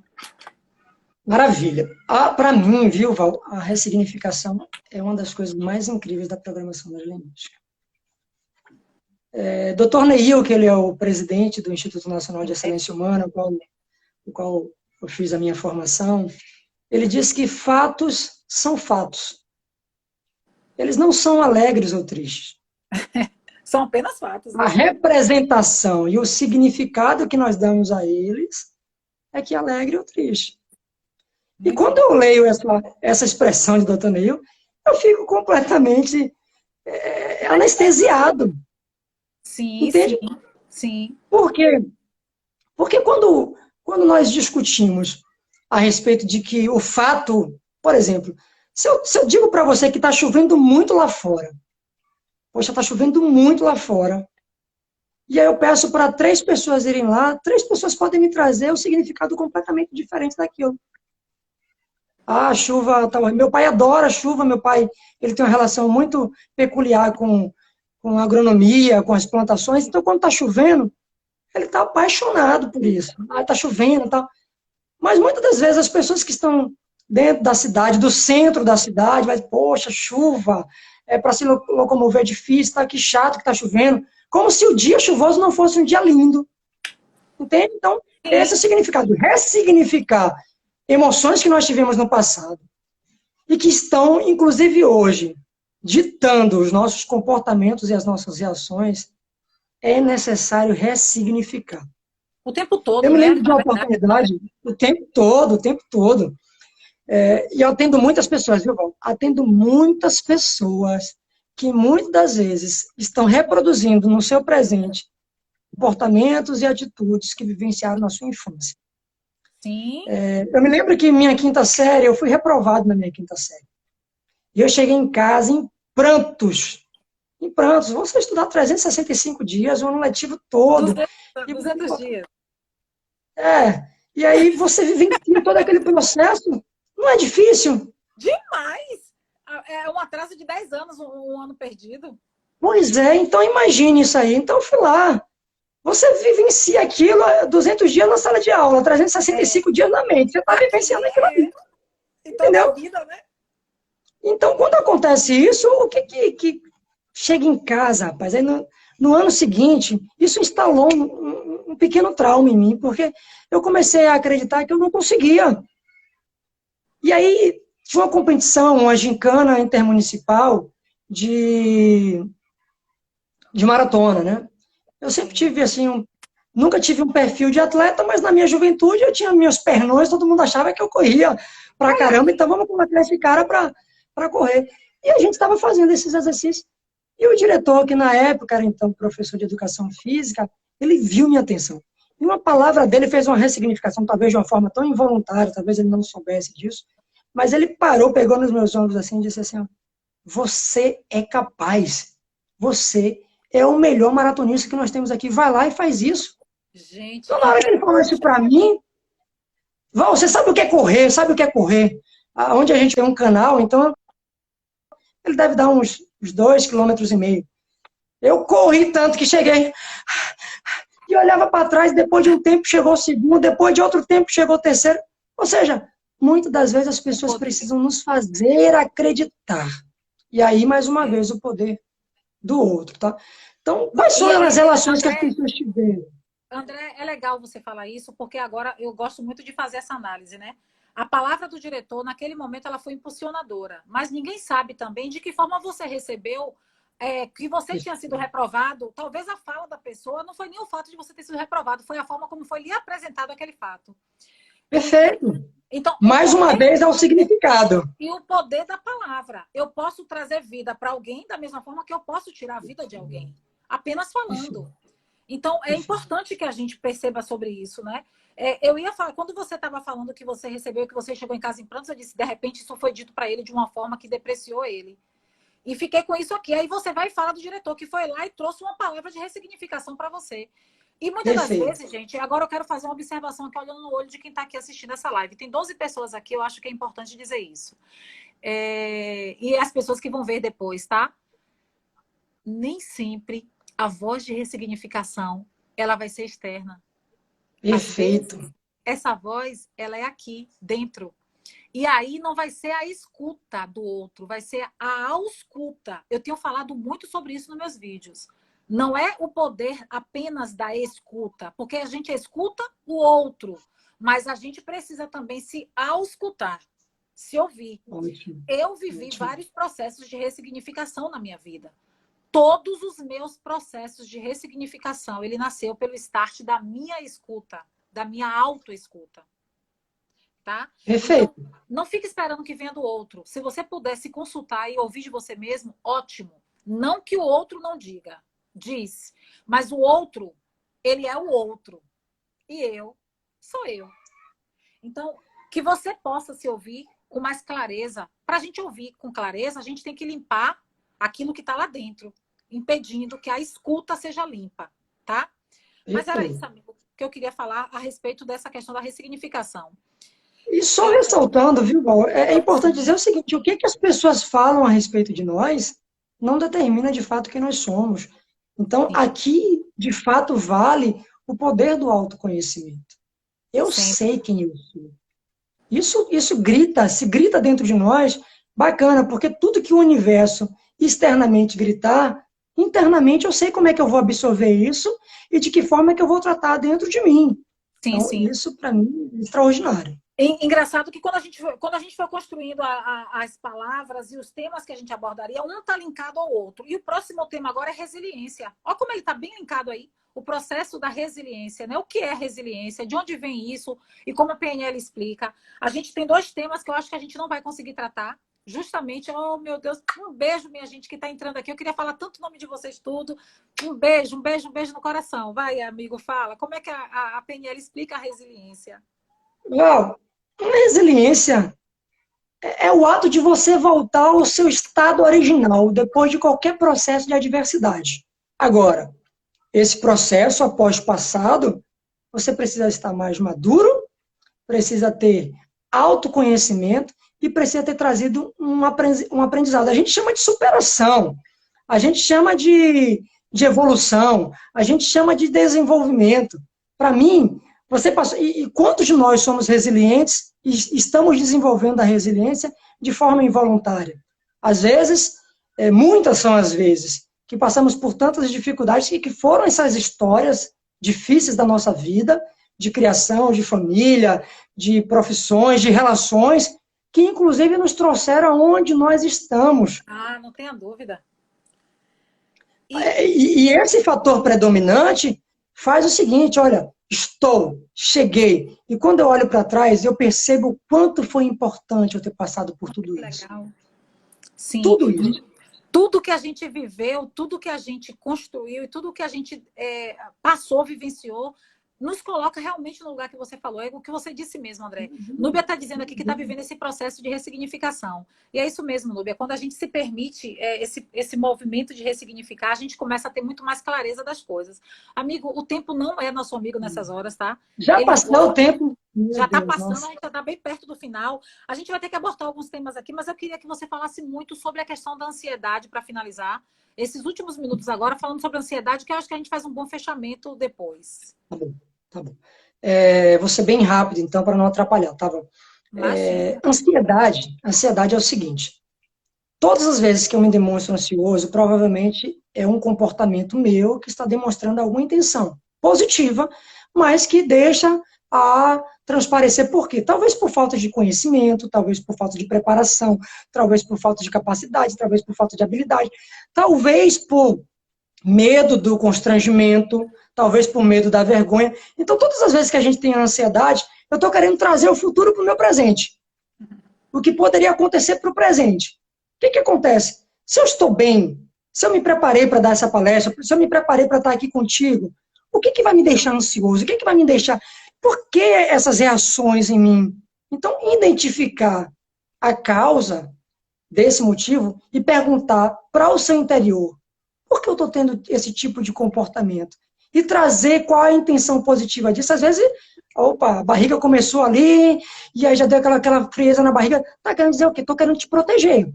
Maravilha. Para mim, viu, Val, a ressignificação é uma das coisas mais incríveis da programação neurolinguística. Dr. Neil, que ele é o presidente do Instituto Nacional de Excelência Humana, o qual eu fiz a minha formação, ele diz que fatos são fatos. Eles não são alegres ou tristes. São apenas fatos, A né? representação e o significado que nós damos a eles é que é alegre ou triste. E Muito quando bom. eu leio essa expressão de Dr. Neil, eu fico completamente anestesiado. Sim, sim, Entende? sim. Por quê? Porque quando nós discutimos a respeito de que o fato, por exemplo, se eu digo para você que está chovendo muito lá fora, poxa, está chovendo muito lá fora, e aí eu peço para 3 pessoas irem lá, 3 pessoas podem me trazer o significado completamente diferente daquilo. Ah, chuva, tá. Meu pai adora chuva, meu pai ele tem uma relação muito peculiar com a agronomia, com as plantações, então quando está chovendo, ele está apaixonado por isso. Ah, está chovendo e tal. Mas muitas das vezes as pessoas que estão dentro da cidade, do centro da cidade, vai, poxa, chuva, para se locomover é difícil, tá, que chato que está chovendo. Como se o dia chuvoso não fosse um dia lindo. Entende? Então, esse é o Sim. significado. Ressignificar emoções que nós tivemos no passado e que estão, inclusive hoje, ditando os nossos comportamentos e as nossas reações, é necessário ressignificar. O tempo Eu todo, me né? lembro de Na uma verdade. oportunidade, o tempo todo, o tempo todo. E eu atendo muitas pessoas, viu, Val? Atendo muitas pessoas que muitas das vezes estão reproduzindo no seu presente comportamentos e atitudes que vivenciaram na sua infância. Sim. Eu me lembro que em minha quinta série, eu fui reprovado na minha quinta série. E eu cheguei em casa em prantos. Em prantos. Você estudar 365 dias, um ano letivo todo. 200, E, 200 dias. e aí você vivencia todo aquele processo. Não é difícil? Demais! É um atraso de 10 anos, um ano perdido. Pois é, então imagine isso aí. Então, fui lá. Você vivencia aquilo 200 dias na sala de aula, É, 365 dias na mente. Você está aqui vivenciando aquilo ali. em toda a Entendeu? vida, né? Então, quando acontece isso, o que chega em casa, rapaz? Aí no ano seguinte, isso instalou um pequeno trauma em mim, porque eu comecei a acreditar que eu não conseguia. E aí, tinha uma competição, uma gincana intermunicipal de, de maratona, né? Eu sempre Sim. tive, assim, nunca tive um perfil de atleta, mas na minha juventude eu tinha meus pernões, todo mundo achava que eu corria pra caramba, então vamos colocar esse cara para correr. E a gente estava fazendo esses exercícios. E o diretor, que na época era então professor de educação física, ele viu minha atenção. E uma palavra dele fez uma ressignificação, talvez de uma forma tão involuntária, talvez ele não soubesse disso, mas ele parou, pegou nos meus ombros assim e disse assim, ó, você é capaz, você é o melhor maratonista que nós temos aqui, vai lá e faz isso. Gente, Então, que na hora que ele falou isso para mim, Val, você sabe o que é correr? Sabe o que é correr? Onde a gente tem um canal, então ele deve dar uns 2,5 km. Eu corri tanto que cheguei e olhava para trás, depois de um tempo chegou o segundo, depois de outro tempo chegou o terceiro. Ou seja, muitas das vezes as pessoas poder. precisam nos fazer acreditar. E aí, mais uma É. vez, o poder do outro, tá? Então, quais E, são as relações que as André, pessoas tiveram? André, é legal você falar isso, porque agora eu gosto muito de fazer essa análise, né? A palavra do diretor, naquele momento, ela foi impulsionadora, mas ninguém sabe também de que forma você recebeu que você tinha sido reprovado. Talvez a fala da pessoa não foi nem o fato de você ter sido reprovado, foi a forma como foi lhe apresentado aquele fato. E, Perfeito. então, o Mais uma poder vez, é o significado. e o poder da palavra. Eu posso trazer vida para alguém da mesma forma que eu posso tirar a vida de alguém, apenas Isso. falando. Então, é Perfeito. importante que a gente perceba sobre isso, né? Eu ia falar, quando você estava falando que você recebeu, que você chegou em casa em prantos, eu disse, de repente, isso foi dito para ele de uma forma que depreciou ele. E fiquei com isso aqui. Aí você vai falar do diretor que foi lá e trouxe uma palavra de ressignificação para você. E muitas das Perfeito. vezes, gente, agora eu quero fazer uma observação aqui, olhando no olho de quem está aqui assistindo essa live. Tem 12 pessoas aqui, eu acho que é importante dizer isso. E as pessoas que vão ver depois, tá? Nem sempre a voz de ressignificação ela vai ser externa. Às Perfeito. vezes, essa voz ela é aqui, dentro. E aí não vai ser a escuta do outro, vai ser a ausculta. Eu tenho falado muito sobre isso nos meus vídeos. Não é o poder apenas da escuta, porque a gente escuta o outro, mas a gente precisa também se auscultar, se ouvir. Ótimo. Eu vivi Ótimo. vários processos de ressignificação na minha vida. Todos os meus processos de ressignificação, ele nasceu pelo start da minha escuta, da minha autoescuta. Tá? Então, Perfeito. não fique esperando que venha do outro. Se você puder se consultar e ouvir de você mesmo, ótimo. Não que o outro não diga, diz. Mas o outro, ele é o outro. E eu sou eu. Então, que você possa se ouvir com mais clareza. Para a gente ouvir com clareza, a gente tem que limpar aquilo que está lá dentro, impedindo que a escuta seja limpa, tá? Mas era isso, Perfeito. amigo, que eu queria falar a respeito dessa questão da ressignificação. E só ressaltando, viu, Val, é importante Sim, dizer o seguinte: o que que as pessoas falam a respeito de nós não determina de fato quem nós somos. Então, sim, aqui, de fato, vale o poder do autoconhecimento. Eu sempre. sei quem eu sou. Isso grita, se grita dentro de nós, bacana, porque tudo que o universo externamente gritar, internamente eu sei como é que eu vou absorver isso e de que forma é que eu vou tratar dentro de mim. Sim, Então, sim. isso, para mim, é extraordinário. Engraçado que quando a gente foi construindo as palavras e os temas que a gente abordaria, um está linkado ao outro. E o próximo tema agora é resiliência. Olha como ele está bem linkado aí. O processo da resiliência, né? O que é resiliência? De onde vem isso? E como a PNL explica. A gente tem dois temas que eu acho que a gente não vai conseguir tratar. Justamente, oh meu Deus, um beijo, minha gente que está entrando aqui. Eu queria falar tanto o nome de vocês tudo. Um beijo, um beijo, um beijo no coração. Vai, amigo, fala. Como é que a PNL explica a resiliência? Uau, a resiliência é o ato de você voltar ao seu estado original depois de qualquer processo de adversidade. Agora, esse processo, após passado, você precisa estar mais maduro, precisa ter autoconhecimento e precisa ter trazido um aprendizado. A gente chama de superação, a gente chama de evolução, a gente chama de desenvolvimento. Para mim, você passou. E quantos de nós somos resilientes e estamos desenvolvendo a resiliência de forma involuntária? Às vezes, muitas são as vezes que passamos por tantas dificuldades e que foram essas histórias difíceis da nossa vida, de criação, de família, de profissões, de relações, que inclusive nos trouxeram aonde nós estamos. Ah, não tenha dúvida. E esse fator predominante faz o seguinte, olha, cheguei. E quando eu olho para trás, eu percebo o quanto foi importante eu ter passado por tudo isso. Legal. Sim. Tudo isso. Tudo que a gente viveu, tudo que a gente construiu e tudo que a gente passou, vivenciou, nos coloca realmente no lugar que você falou. É o que você disse mesmo, André. Núbia está dizendo aqui que está vivendo esse processo de ressignificação. E é isso mesmo, Núbia. Quando a gente se permite esse movimento de ressignificar, a gente começa a ter muito mais clareza das coisas. Amigo, o tempo não é nosso amigo nessas horas, tá? Já Ele passou o voa. tempo. Já Meu está Deus, passando, nossa. a gente já está bem perto do final. A gente vai ter que abordar alguns temas aqui, mas eu queria que você falasse muito sobre a questão da ansiedade para finalizar. Esses últimos minutos agora, falando sobre ansiedade, que eu acho que a gente faz um bom fechamento depois. Tá bom, tá bom. Vou ser bem rápido, então, para não atrapalhar, tá bom? Imagina. Ansiedade é o seguinte. Todas as vezes que eu me demonstro ansioso, provavelmente é um comportamento meu que está demonstrando alguma intenção positiva, mas que deixa a transparecer por quê? Talvez por falta de conhecimento, talvez por falta de preparação, talvez por falta de capacidade, talvez por falta de habilidade, talvez por medo do constrangimento, talvez por medo da vergonha. Então, todas as vezes que a gente tem ansiedade, eu estou querendo trazer o futuro para o meu presente. O que poderia acontecer para o presente. O que acontece? Se eu estou bem, se eu me preparei para dar essa palestra, se eu me preparei para estar aqui contigo, O que vai me deixar ansioso? O que vai me deixar... Por que essas reações em mim? Então, identificar a causa desse motivo e perguntar para o seu interior, por que eu estou tendo esse tipo de comportamento? E trazer qual é a intenção positiva disso. Às vezes, opa, a barriga começou ali, e aí já deu aquela frieza na barriga. Tá querendo dizer o quê? Estou querendo te proteger.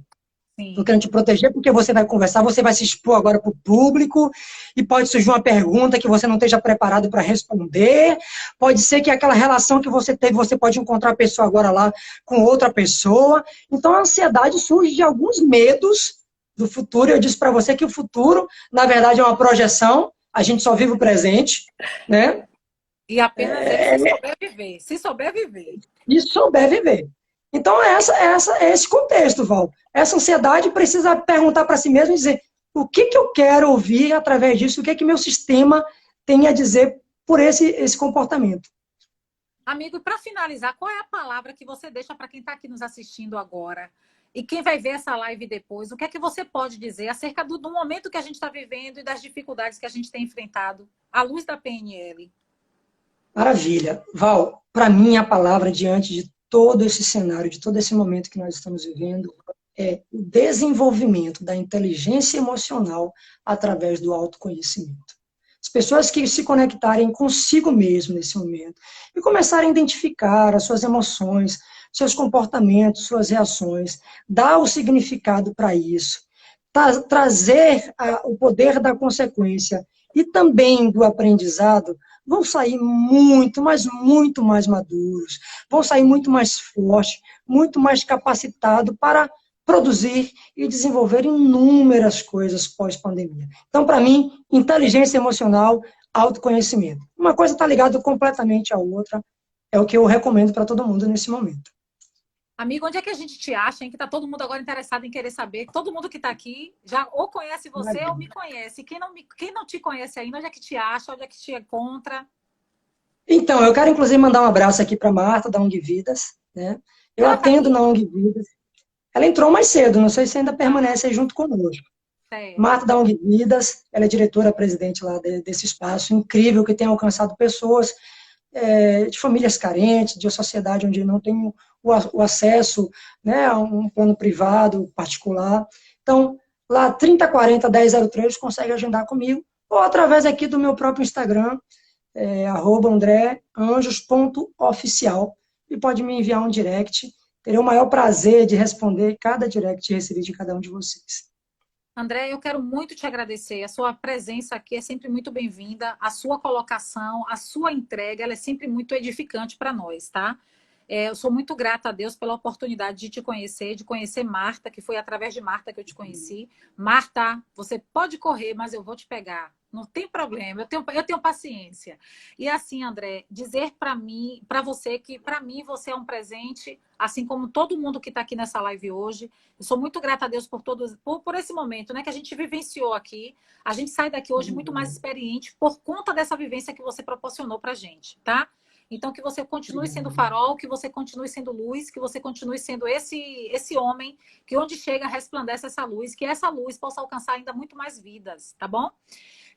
Estou Sim. querendo te proteger porque você vai conversar, você vai se expor agora para o público, e pode surgir uma pergunta que você não esteja preparado para responder. Pode ser que aquela relação que você teve, você pode encontrar a pessoa agora lá com outra pessoa. Então, a ansiedade surge de alguns medos do futuro. Eu disse para você que o futuro, na verdade, é uma projeção. A gente só vive o presente, né? E apenas ele se souber viver. Se souber viver. E souber viver. Então, é esse contexto, Val. Essa ansiedade precisa perguntar para si mesmo e dizer o que eu quero ouvir através disso, o que meu sistema tem a dizer por esse comportamento. Amigo, e para finalizar, qual é a palavra que você deixa para quem está aqui nos assistindo agora? E quem vai ver essa live depois, o que é que você pode dizer acerca do momento que a gente está vivendo e das dificuldades que a gente tem enfrentado à luz da PNL? Maravilha. Val, para mim a palavra diante de todo esse cenário, de todo esse momento que nós estamos vivendo, é o desenvolvimento da inteligência emocional através do autoconhecimento. As pessoas que se conectarem consigo mesmo nesse momento e começarem a identificar as suas emoções, seus comportamentos, suas reações, dar o significado para isso, trazer o poder da consequência e também do aprendizado, vão sair muito, mas muito mais maduros, vão sair muito mais fortes, muito mais capacitados para produzir e desenvolver inúmeras coisas pós-pandemia. Então, para mim, inteligência emocional, autoconhecimento. Uma coisa está ligada completamente à outra, é o que eu recomendo para todo mundo nesse momento. Amigo, onde é que a gente te acha, hein? Que tá todo mundo agora interessado em querer saber. Todo mundo que está aqui já ou conhece você Maravilha. ou me conhece. Quem não te conhece ainda, onde é que te acha, onde é que te encontra? Então, eu quero inclusive mandar um abraço aqui para Marta, da ONG Vidas, né? Eu Ela está atendo aqui? na ONG Vidas. Ela entrou mais cedo, não sei se ainda permanece aí junto conosco. Certo. Marta da ONG Vidas, ela é diretora-presidente lá desse espaço incrível que tem alcançado pessoas de famílias carentes, de uma sociedade onde não tem o acesso, né, a um plano privado, particular. Então, lá 3040 1003 consegue agendar comigo, ou através aqui do meu próprio Instagram, @andreanjos.oficial, e pode me enviar um direct. Terei o maior prazer de responder cada direct recebido de cada um de vocês. André, eu quero muito te agradecer. A sua presença aqui é sempre muito bem-vinda. A sua colocação, a sua entrega, ela é sempre muito edificante para nós, tá? Eu sou muito grata a Deus pela oportunidade de te conhecer, de conhecer Marta, que foi através de Marta que eu te conheci. Marta, você pode correr, mas eu vou te pegar. Não tem problema, eu tenho paciência. E assim, André, dizer para mim, para você, que para mim você é um presente, assim como todo mundo que está aqui nessa live hoje. Eu sou muito grata a Deus por esse momento, né, que a gente vivenciou aqui. A gente sai daqui hoje muito mais experiente por conta dessa vivência que você proporcionou para a gente, tá? Então, que você continue sendo farol, que você continue sendo luz, que você continue sendo esse homem que onde chega resplandece essa luz, que essa luz possa alcançar ainda muito mais vidas, tá bom?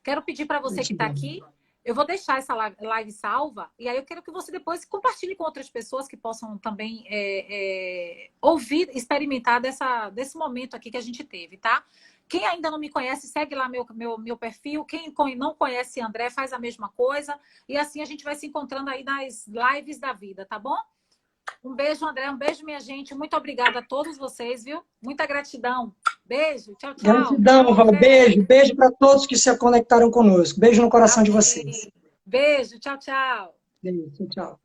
Quero pedir para você que está aqui, eu vou deixar essa live salva, e aí eu quero que você depois compartilhe com outras pessoas que possam também ouvir, experimentar desse momento aqui que a gente teve, tá? Quem ainda não me conhece, segue lá meu perfil. Quem não conhece André, faz a mesma coisa. E assim a gente vai se encontrando aí nas lives da vida, tá bom? Um beijo, André. Um beijo, minha gente. Muito obrigada a todos vocês, viu? Muita gratidão. Beijo. Tchau, tchau. Gratidão, Val. Beijo. Beijo para todos que se conectaram conosco. Beijo no coração de vocês. Beijo. Tchau, tchau. Beijo. Tchau.